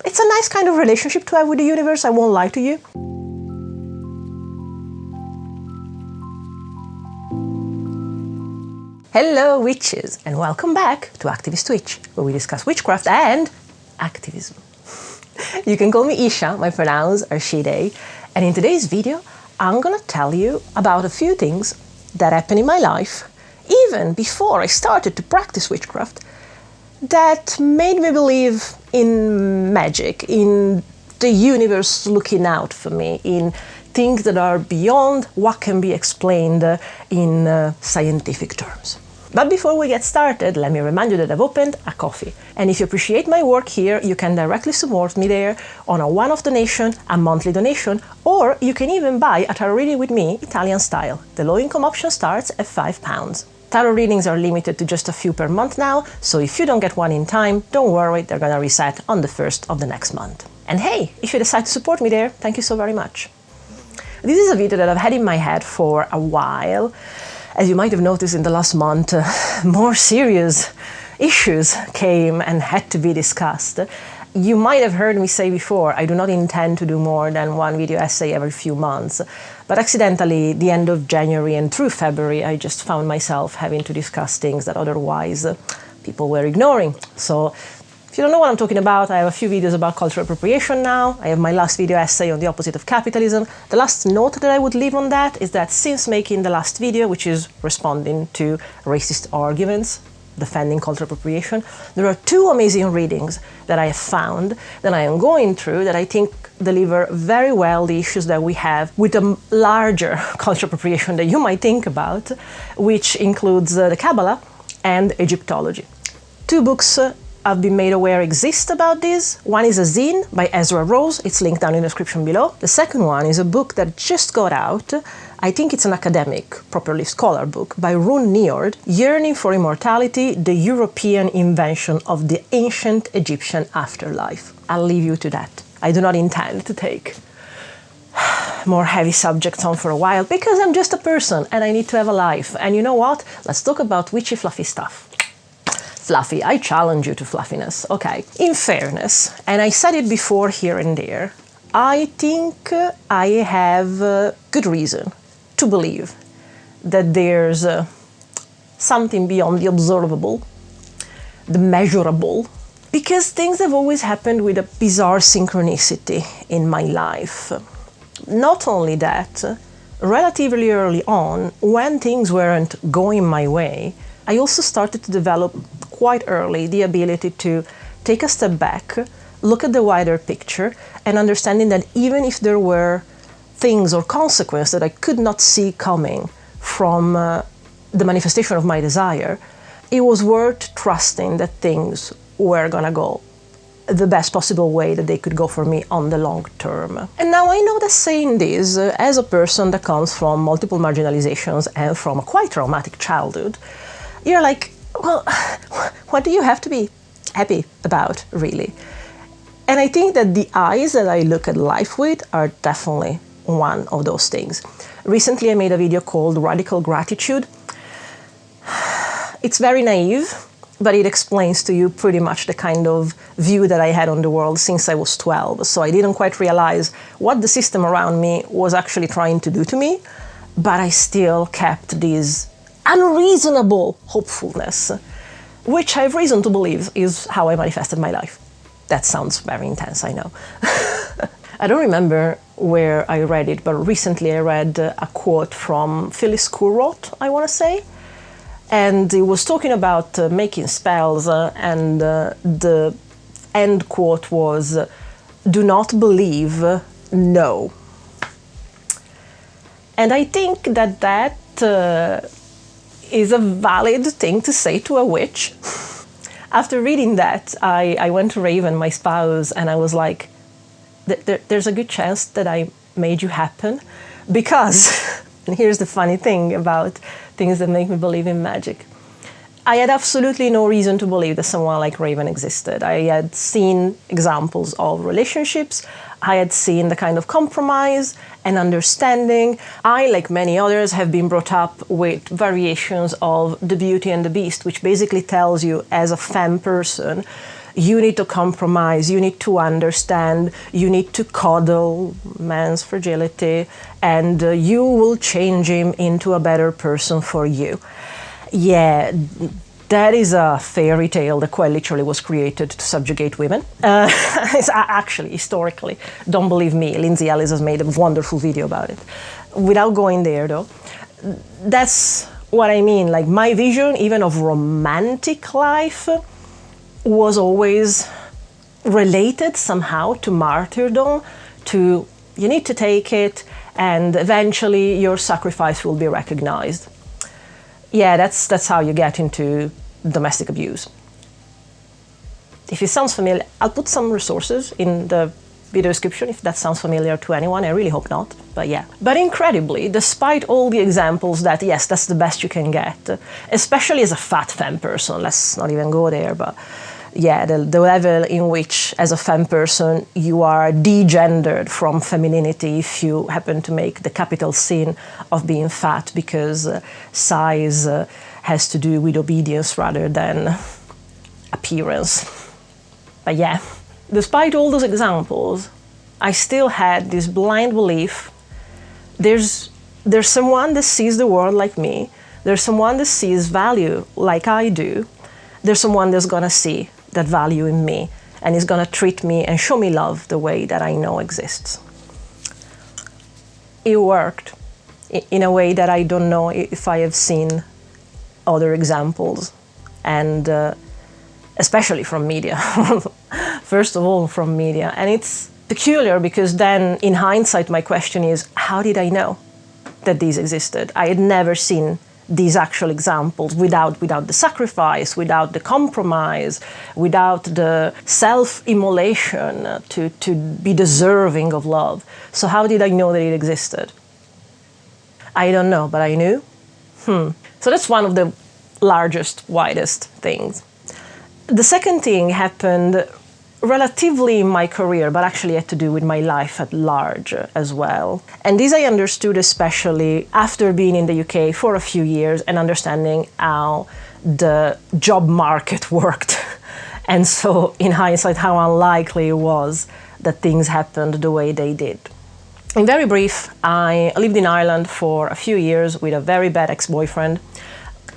It's a nice kind of relationship to have with the universe, I won't lie to you. Hello witches, and welcome back to Activist Witch, where we discuss witchcraft and activism. You can call me Isha, my pronouns are she, they, and in today's video I'm gonna tell you about a few things that happened in my life, even before I started to practice witchcraft, that made me believe in magic, in the universe looking out for me, in things that are beyond what can be explained in scientific terms. But before we get started, let me remind you that I've opened a Ko-fi. And if you appreciate my work here, you can directly support me there on a one-off donation, a monthly donation, or you can even buy a tarot reading with me, Italian style. The low-income option starts at £5. Tarot readings are limited to just a few per month now, so if you don't get one in time, don't worry, they're gonna reset on the 1st of the next month. And hey, if you decide to support me there, thank you so very much. This is a video that I've had in my head for a while. As you might have noticed in the last month, more serious issues came and had to be discussed. You might have heard me say before, I do not intend to do more than one video essay every few months. But accidentally, the end of January and through February, I just found myself having to discuss things that otherwise people were ignoring. So if you don't know what I'm talking about, I have a few videos about cultural appropriation now. I have my last video essay on the opposite of capitalism. The last note that I would leave on that is that since making the last video, which is responding to racist arguments, defending cultural appropriation, there are two amazing readings that I have found that I am going through that I think deliver very well the issues that we have with a larger cultural appropriation that you might think about, which includes the Kabbalah and Egyptology. Two books I've been made aware exist about this. One is a zine by Ezra Rose, it's linked down in the description below. The second one is a book that just got out. I think it's an academic, properly scholar book, by Rune Niord, Yearning for Immortality, the European Invention of the Ancient Egyptian Afterlife. I'll leave you to that. I do not intend to take more heavy subjects on for a while, because I'm just a person and I need to have a life. And you know what? Let's talk about witchy fluffy stuff. Fluffy, I challenge you to fluffiness. Okay, in fairness, and I said it before here and there, I think I have good reason to believe that there's something beyond the observable, the measurable, because things have always happened with a bizarre synchronicity in my life. Not only that, relatively early on, when things weren't going my way, I also started to develop quite early the ability to take a step back, look at the wider picture, and understanding that even if there were things or consequences that I could not see coming from the manifestation of my desire, it was worth trusting that things were gonna go the best possible way that they could go for me on the long term. And now I know that saying this, as a person that comes from multiple marginalizations and from a quite traumatic childhood, you're like, well, what do you have to be happy about, really? And I think that the eyes that I look at life with are definitely one of those things. Recently I made a video called Radical Gratitude. It's very naive, but it explains to you pretty much the kind of view that I had on the world since I was 12. So I didn't quite realize what the system around me was actually trying to do to me, but I still kept this unreasonable hopefulness, which I have reason to believe is how I manifested my life. That sounds very intense, I know. I don't remember where I read it, but recently I read a quote from Phyllis Kurroth, I want to say, and it was talking about making spells, and the end quote was, "Do not believe, no." And I think that is a valid thing to say to a witch. After reading that, I went to Raven, my spouse, and I was like, there's a good chance that I made you happen, because, and here's the funny thing about things that make me believe in magic. I had absolutely no reason to believe that someone like Raven existed. I had seen examples of relationships. I had seen the kind of compromise and understanding. I, like many others, have been brought up with variations of The Beauty and the Beast, which basically tells you, as a femme person, you need to compromise, you need to understand, you need to coddle man's fragility, and you will change him into a better person for you. Yeah, that is a fairy tale that quite literally was created to subjugate women. It's actually, historically, don't believe me, Lindsay Ellis has made a wonderful video about it. Without going there though, that's what I mean. Like, my vision, even of romantic life, was always related somehow to martyrdom, to you need to take it and eventually your sacrifice will be recognized. Yeah, that's how you get into domestic abuse. If it sounds familiar, I'll put some resources in the video description if that sounds familiar to anyone. I really hope not, but yeah. But incredibly, despite all the examples that, yes, that's the best you can get, especially as a fat femme person, let's not even go there, but yeah, the level in which, as a femme person, you are degendered from femininity if you happen to make the capital sin of being fat, because size has to do with obedience rather than appearance. But yeah, despite all those examples, I still had this blind belief there's someone that sees the world like me, there's someone that sees value like I do, there's someone that's gonna see that value in me and is gonna treat me and show me love the way that I know exists. It worked in a way that I don't know if I have seen other examples, and especially from media. First of all, from media. And it's peculiar because then, in hindsight, my question is, how did I know that these existed? I had never seen these actual examples without the sacrifice, without the compromise, without the self-immolation to be deserving of love. So how did I know that it existed? I don't know, but I knew. So that's one of the largest, widest things. The second thing happened relatively in my career, but actually had to do with my life at large as well. And this I understood especially after being in the UK for a few years and understanding how the job market worked. And so, in hindsight, how unlikely it was that things happened the way they did. In very brief, I lived in Ireland for a few years with a very bad ex-boyfriend.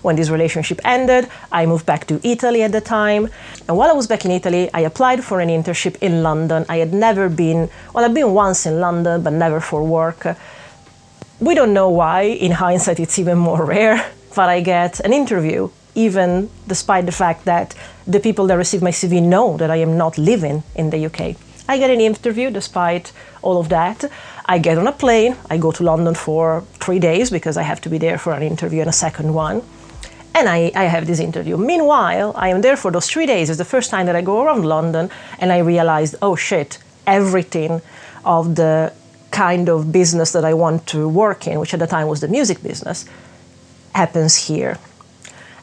When this relationship ended, I moved back to Italy at the time. And while I was back in Italy, I applied for an internship in London. I had never been, well, I've been once in London, but never for work. We don't know why. In hindsight, it's even more rare. But I get an interview, even despite the fact that the people that receive my CV know that I am not living in the UK. I get an interview despite all of that. I get on a plane. I go to London for 3 days because I have to be there for an interview and a second one. And I have this interview. Meanwhile, I am there for those 3 days. It's the first time that I go around London and I realized, oh shit, everything of the kind of business that I want to work in, which at the time was the music business, happens here.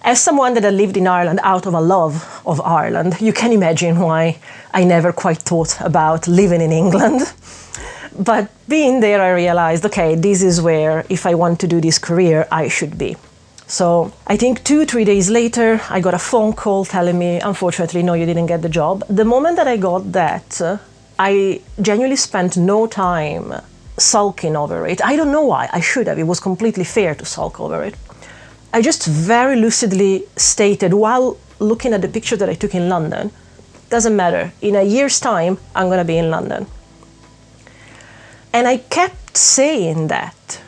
As someone that had lived in Ireland out of a love of Ireland, you can imagine why I never quite thought about living in England. But being there, I realized, okay, this is where, if I want to do this career, I should be. So I think 2-3 days later, I got a phone call telling me, unfortunately, no, you didn't get the job. The moment that I got that, I genuinely spent no time sulking over it. I don't know why. I should have. It was completely fair to sulk over it. I just very lucidly stated, while looking at the picture that I took in London, doesn't matter. In a year's time, I'm going to be in London. And I kept saying that.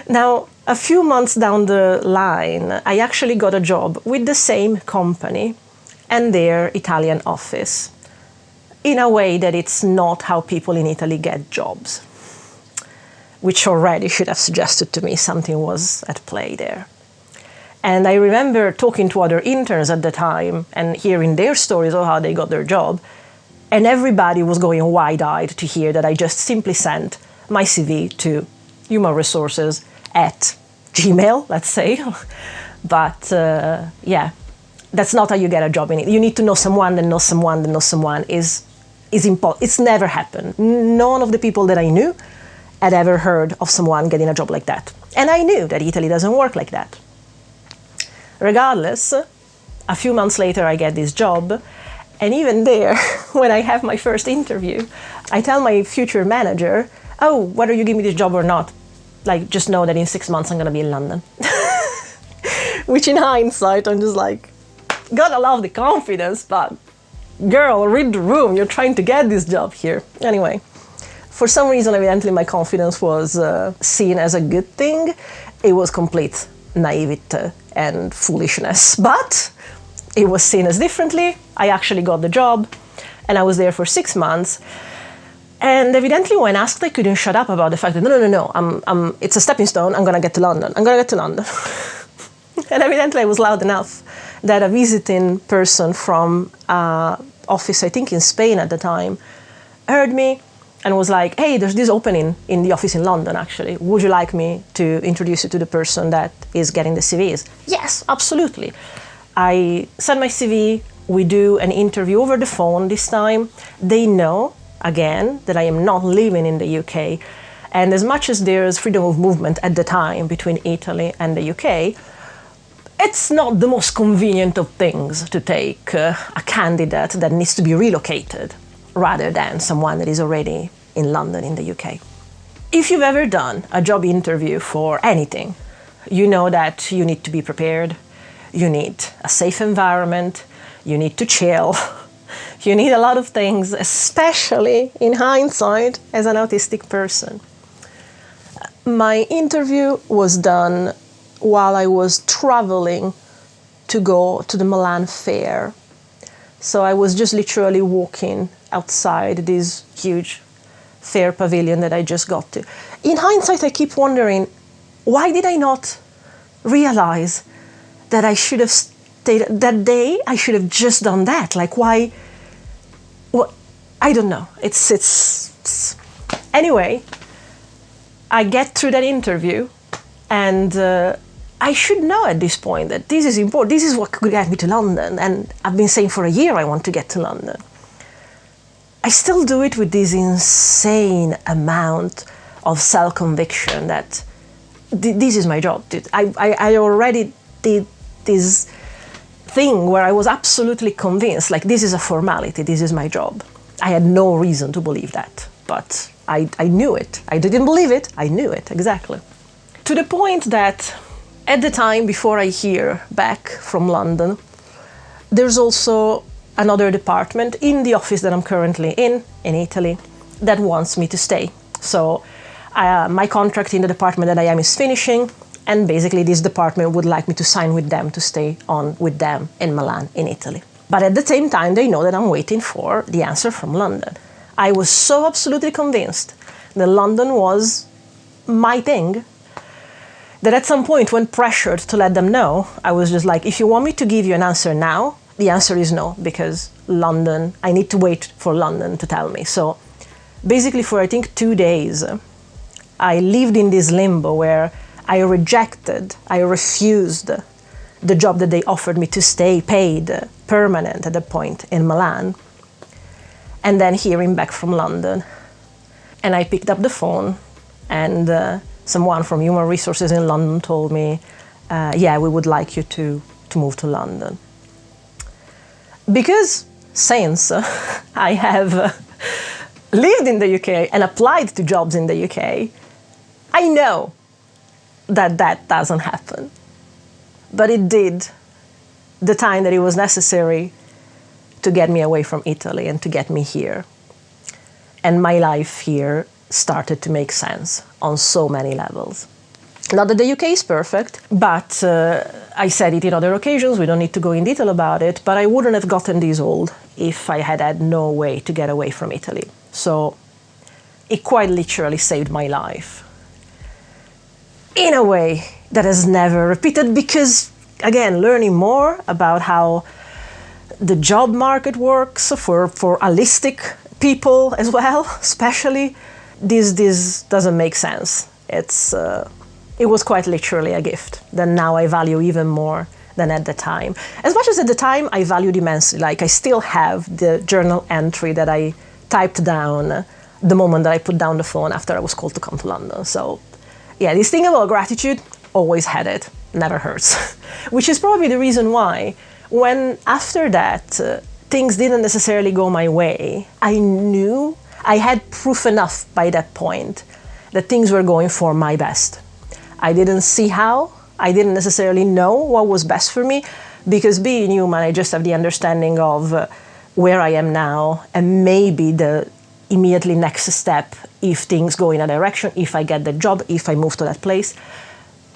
Now, a few months down the line, I actually got a job with the same company and their Italian office, in a way that it's not how people in Italy get jobs, which already should have suggested to me something was at play there. And I remember talking to other interns at the time and hearing their stories of how they got their job, and everybody was going wide-eyed to hear that I just simply sent my CV to human resources at Gmail, let's say. But yeah, that's not how you get a job in it. You need to know someone that knows someone that knows someone is impossible. It's never happened. None of the people that I knew had ever heard of someone getting a job like that. And I knew that Italy doesn't work like that. Regardless, a few months later, I get this job. And even there, when I have my first interview, I tell my future manager, oh, whether you give me this job or not, like, just know that in 6 months I'm going to be in London. Which in hindsight, I'm just like, gotta love the confidence, but girl, read the room, you're trying to get this job here. Anyway, for some reason, evidently my confidence was seen as a good thing. It was complete naivete and foolishness, but it was seen as differently. I actually got the job, and I was there for 6 months. And evidently, when asked, I couldn't shut up about the fact that no, it's a stepping stone. I'm gonna get to London. I'm gonna get to London. And evidently, I was loud enough that a visiting person from office, I think in Spain at the time, heard me and was like, hey, there's this opening in the office in London, actually. Would you like me to introduce you to the person that is getting the CVs? Yes, absolutely. I send my CV. We do an interview over the phone this time. They know, again, that I am not living in the UK. And as much as there's freedom of movement at the time between Italy and the UK, it's not the most convenient of things to take a candidate that needs to be relocated rather than someone that is already in London in the UK. If you've ever done a job interview for anything, you know that you need to be prepared, you need a safe environment, you need to chill, you need a lot of things, especially in hindsight as an autistic person. My interview was done while I was traveling to go to the Milan Fair. So I was just literally walking outside this huge fair pavilion that I just got to. In hindsight, I keep wondering, why did I not realize that I should have stayed that day? I should have just done that. Like, why? Well, I don't know. It's Anyway, I get through that interview, and I should know at this point that this is important. This is what could get me to London. And I've been saying for a year I want to get to London. I still do it with this insane amount of self-conviction that this is my job. I already did this thing where I was absolutely convinced, like, this is a formality, this is my job. I had no reason to believe that, but I knew it. I didn't believe it, I knew it, exactly. To the point that at the time, before I hear back from London, there's also another department in the office that I'm currently in Italy, that wants me to stay. So my contract in the department that I am is finishing, and basically this department would like me to sign with them to stay on with them in Milan, in Italy. But at the same time, they know that I'm waiting for the answer from London. I was so absolutely convinced that London was my thing, that at some point, when pressured to let them know, I was just like, if you want me to give you an answer now, the answer is no, because London, I need to wait for London to tell me. So basically for, I think, 2 days, I lived in this limbo where I refused the job that they offered me to stay paid permanent at the point in Milan, and then hearing back from London. And I picked up the phone, and someone from Human Resources in London told me, yeah, we would like you to move to London. Because since I have lived in the UK and applied to jobs in the UK, I know that that doesn't happen. But it did the time that it was necessary to get me away from Italy and to get me here. And my life here started to make sense on so many levels. Not that the UK is perfect, but I said it in other occasions, we don't need to go in detail about it, but I wouldn't have gotten this old if I had had no way to get away from Italy. So it quite literally saved my life. In a way that has never repeated, because, again, learning more about how the job market works for holistic people as well, especially, this doesn't make sense. It was quite literally a gift that now I value even more than at the time. As much as at the time I valued immensely, like I still have the journal entry that I typed down the moment that I put down the phone after I was called to come to London. So yeah, this thing about gratitude, always had it, never hurts. Which is probably the reason why When after that, things didn't necessarily go my way, I knew I had proof enough by that point that things were going for my best. I didn't see how, I didn't necessarily know what was best for me, because being human, I just have the understanding of where I am now and maybe the immediately next step if things go in a direction, if I get the job, if I move to that place.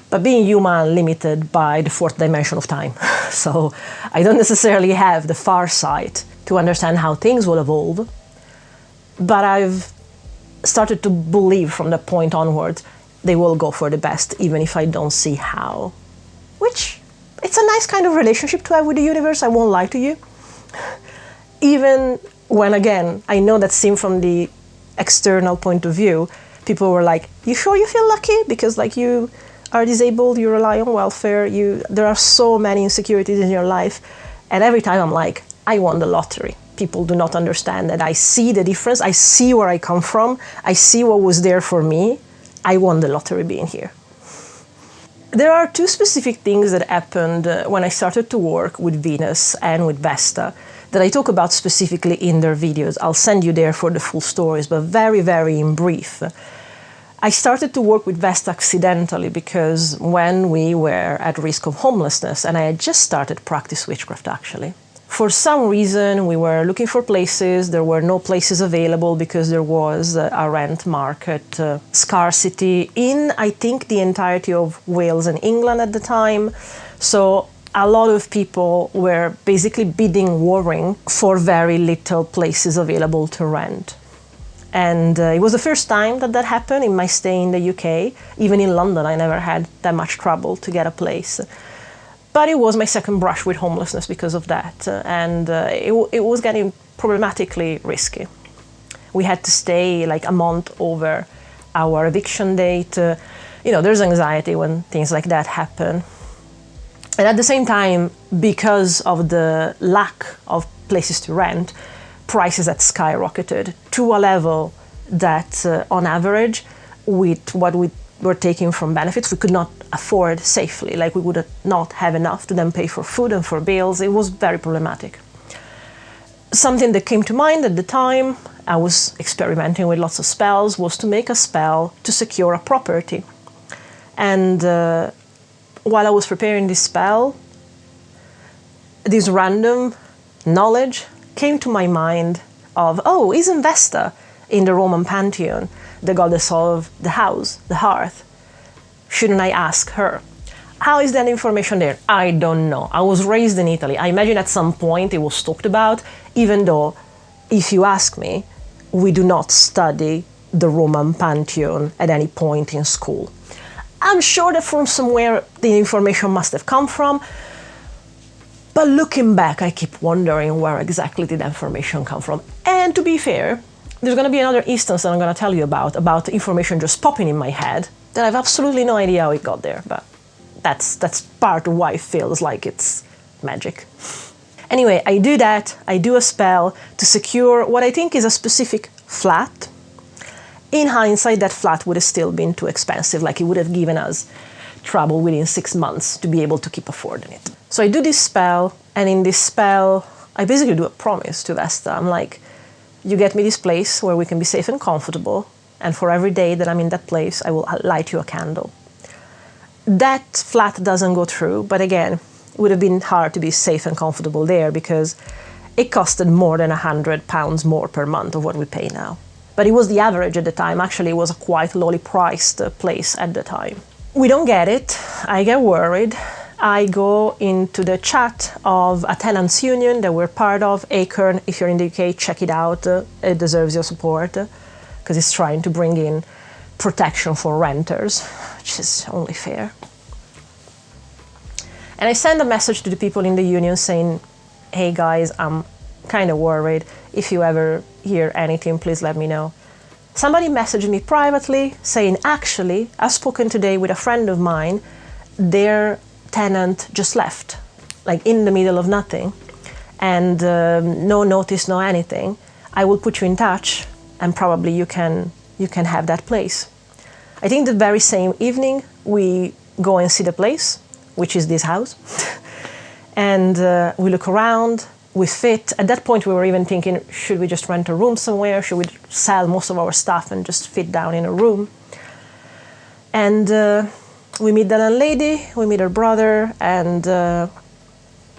But being human, limited by the fourth dimension of time. So I don't necessarily have the far sight to understand how things will evolve. But I've started to believe from that point onward they will go for the best, even if I don't see how. Which, it's a nice kind of relationship to have with the universe, I won't lie to you. Even when, again, I know that seen from the external point of view, people were like, you sure you feel lucky? Because like you are disabled, you rely on welfare, there are so many insecurities in your life. And every time I'm like, I won the lottery. People do not understand that I see the difference, I see where I come from, I see what was there for me. I won the lottery being here. There are two specific things that happened when I started to work with Venus and with Vesta that I talk about specifically in their videos. I'll send you there for the full stories, but very, very in brief. I started to work with Vesta accidentally because when we were at risk of homelessness, and I had just started practice witchcraft actually. For some reason, we were looking for places. There were no places available because there was a rent market scarcity in, I think, the entirety of Wales and England at the time. So a lot of people were basically bidding, warring for very little places available to rent. And it was the first time that happened in my stay in the UK. Even in London, I never had that much trouble to get a place. But it was my second brush with homelessness because of that, and it was getting problematically risky. We had to stay like a month over our eviction date. There's anxiety when things like that happen. And at the same time, because of the lack of places to rent, prices had skyrocketed to a level that, on average, with what we were taking from benefits, we could not afford safely. Like we would not have enough to then pay for food and for bills. It was very problematic. Something that came to mind at the time, I was experimenting with lots of spells, was to make a spell to secure a property. And while I was preparing this spell, this random knowledge came to my mind of, oh, isn't Vesta in the Roman pantheon the goddess of the house, the hearth? Shouldn't I ask her? How is that information there? I don't know. I was raised in Italy. I imagine at some point it was talked about, even though, if you ask me, we do not study the Roman pantheon at any point in school. I'm sure that from somewhere the information must have come from, but looking back, I keep wondering where exactly did the information come from. And to be fair, there's going to be another instance that I'm going to tell you about information just popping in my head that I have absolutely no idea how it got there, but that's part of why it feels like it's magic. Anyway, I do that. I do a spell to secure what I think is a specific flat. In hindsight, that flat would have still been too expensive, like it would have given us trouble within 6 months to be able to keep affording it. So I do this spell, and in this spell, I basically do a promise to Vesta. I'm like, you get me this place where we can be safe and comfortable, and for every day that I'm in that place, I will light you a candle. That flat doesn't go through, but again, it would have been hard to be safe and comfortable there because it costed more than £100 more per month of what we pay now. But it was the average at the time. Actually, it was a quite lowly priced place at the time. We don't get it. I get worried. I go into the chat of a tenants union that we're part of, Acorn. If you're in the UK, check it out. It deserves your support because it's trying to bring in protection for renters, which is only fair. And I send a message to the people in the union saying, hey guys, I'm kind of worried. If you ever hear anything, please let me know. Somebody messaged me privately saying, actually, I've spoken today with a friend of mine. Their tenant just left, like in the middle of nothing, and no notice, no anything. I will put you in touch, and probably you can have that place. I think the very same evening we go and see the place, which is this house, And we look around, we fit. At that point, we were even thinking, should we just rent a room somewhere? Should we sell most of our stuff and just fit down in a room? And we meet the landlady, we meet her brother, and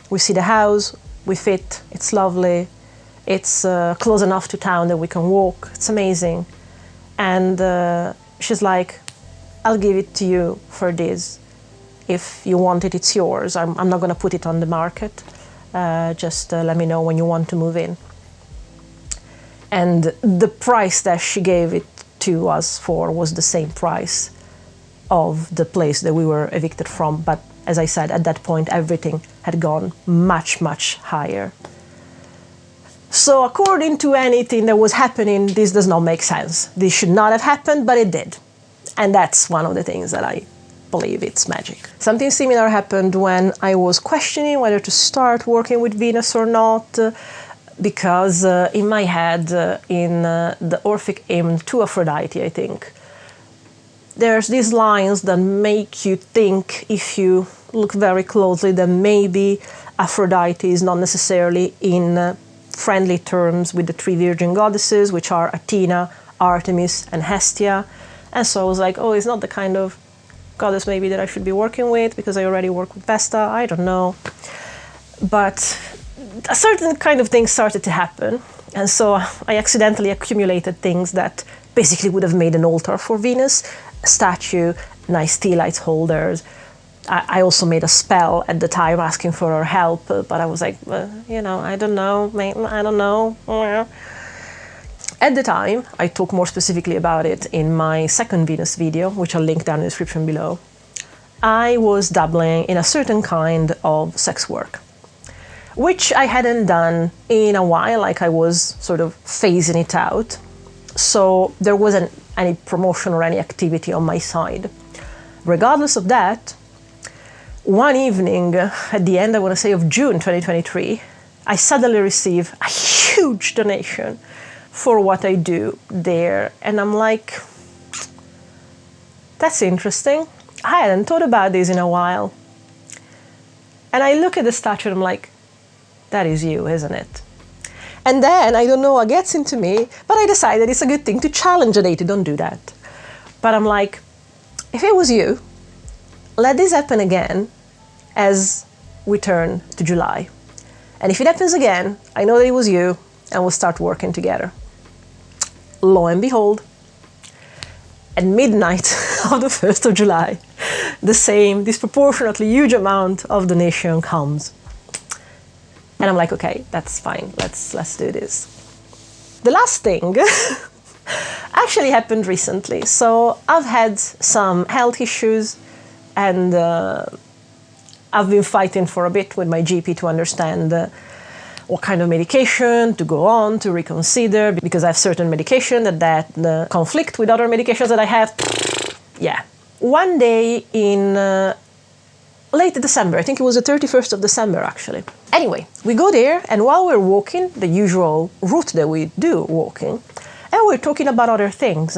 we see the house, we fit, it's lovely. It's close enough to town that we can walk. It's amazing. And she's like, I'll give it to you for this. If you want it, it's yours. I'm not going to put it on the market. Just let me know when you want to move in. And the price that she gave it to us for was the same price of the place that we were evicted from. But as I said, at that point, everything had gone much, much higher. So according to anything that was happening, this does not make sense. This should not have happened, but it did. And that's one of the things that I believe it's magic. Something similar happened when I was questioning whether to start working with Venus or not, because in my head, in the Orphic hymn to Aphrodite, I think, there's these lines that make you think, if you look very closely, that maybe Aphrodite is not necessarily in friendly terms with the three virgin goddesses, which are Athena, Artemis, and Hestia. And so I was like, oh, it's not the kind of goddess maybe that I should be working with, because I already work with Vesta, I don't know. But a certain kind of thing started to happen. And so I accidentally accumulated things that basically would have made an altar for Venus, a statue, nice tea light holders. I also made a spell at the time asking for her help, but I was like, I don't know, I don't know. At the time, I talk more specifically about it in my second Venus video, which I'll link down in the description below. I was dabbling in a certain kind of sex work, which I hadn't done in a while, like I was sort of phasing it out. So there wasn't any promotion or any activity on my side. Regardless of that, one evening at the end, I want to say, of June 2023, I suddenly received a huge donation for what I do there. And I'm like, that's interesting. I hadn't thought about this in a while. And I look at the statue and I'm like, that is you, isn't it? And then, I don't know what gets into me, but I decided it's a good thing to challenge a deity, don't do that. But I'm like, if it was you, let this happen again as we turn to July. And if it happens again, I know that it was you, and we'll start working together. Lo and behold, at midnight of the 1st of July, the same disproportionately huge amount of donation comes. And I'm like, okay, that's fine, let's do this. The last thing actually happened recently. So I've had some health issues, and I've been fighting for a bit with my GP to understand what kind of medication to go on, to reconsider, because I have certain medication that conflict with other medications that I have. Yeah. One day in late December, I think it was the 31st of December actually. Anyway, we go there, and while we're walking, the usual route that we do walking, and we're talking about other things,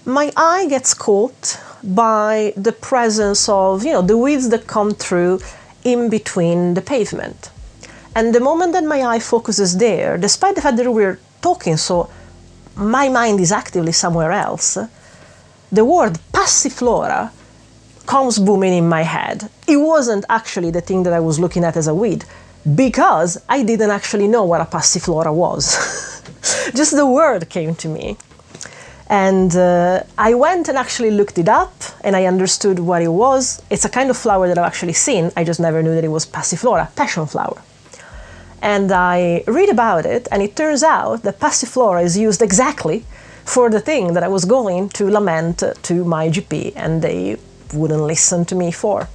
my eye gets caught by the presence of, the weeds that come through in between the pavement. And the moment that my eye focuses there, despite the fact that we're talking, so my mind is actively somewhere else, the word passiflora comes booming in my head. It wasn't actually the thing that I was looking at as a weed, because I didn't actually know what a passiflora was. Just the word came to me. And I went and actually looked it up, and I understood what it was. It's a kind of flower that I've actually seen. I just never knew that it was passiflora, passion flower. And I read about it, and it turns out that passiflora is used exactly for the thing that I was going to lament to my GP, and they wouldn't listen to me for.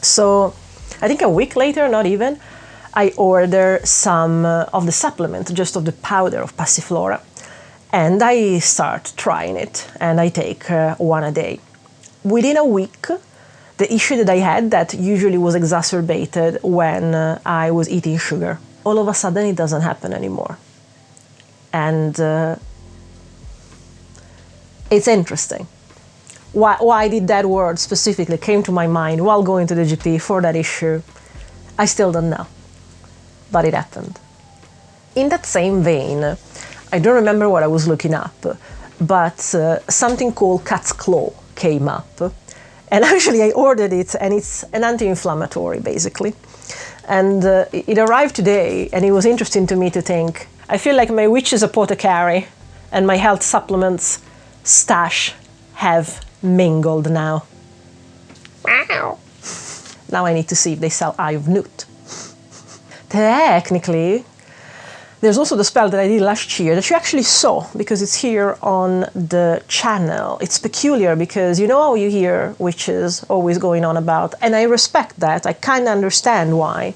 So I think a week later, not even, I order some of the supplement, just of the powder of passiflora. And I start trying it, and I take one a day. Within a week, the issue that I had that usually was exacerbated when I was eating sugar, all of a sudden it doesn't happen anymore. And it's interesting. Why did that word specifically came to my mind while going to the GP for that issue? I still don't know, but it happened. In that same vein, I don't remember what I was looking up, but something called cat's claw came up. And actually I ordered it, and it's an anti-inflammatory, basically. And it arrived today, and it was interesting to me to think, I feel like my witch's apothecary and my health supplements stash have mingled now. Now I need to see if they sell Eye of Newt. Technically, there's also the spell that I did last year that you actually saw, because it's here on the channel. It's peculiar because you know how you hear witches always going on about, and I respect that, I kind of understand why.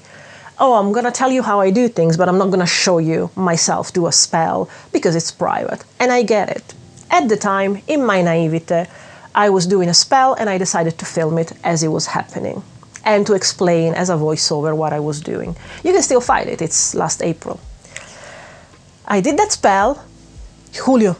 Oh, I'm going to tell you how I do things, but I'm not going to show you myself do a spell because it's private. And I get it. At the time, in my naivete, I was doing a spell and I decided to film it as it was happening and to explain as a voiceover what I was doing. You can still find it. It's last April. I did that spell. Julio.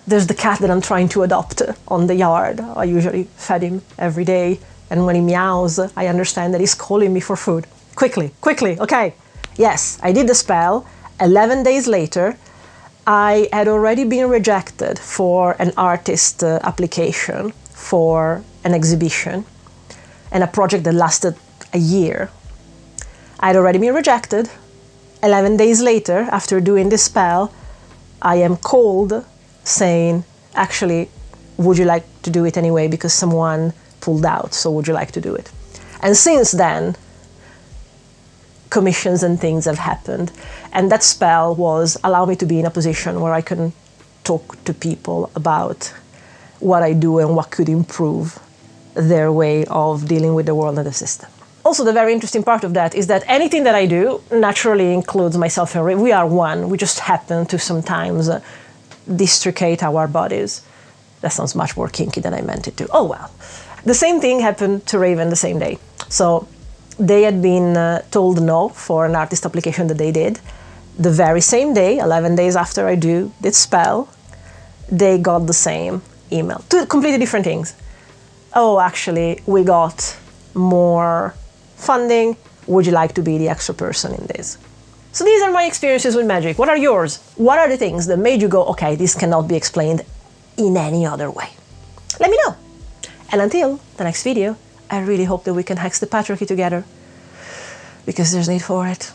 There's the cat that I'm trying to adopt on the yard. I usually fed him every day. And when he meows, I understand that he's calling me for food. Quickly, quickly, okay. Yes, I did the spell. 11 days later, I had already been rejected for an artist application for an exhibition and a project that lasted a year. I had already been rejected. 11 days later, after doing this spell, I am called saying, actually, would you like to do it anyway because someone pulled out, so would you like to do it? And since then, commissions and things have happened. And that spell was allow me to be in a position where I can talk to people about what I do and what could improve their way of dealing with the world and the system. Also, the very interesting part of that is that anything that I do naturally includes myself and Ray. We are one. We just happen to sometimes districate our bodies. That sounds much more kinky than I meant it to. Oh well. The same thing happened to Raven the same day. So they had been told no for an artist application that they did. The very same day, 11 days after I did spell, they got the same email. Two completely different things. Oh, actually, we got more funding. Would you like to be the extra person in this? So these are my experiences with magic. What are yours? What are the things that made you go, okay, this cannot be explained in any other way? Let me know. And until the next video, I really hope that we can hex the patriarchy together, because there's need for it.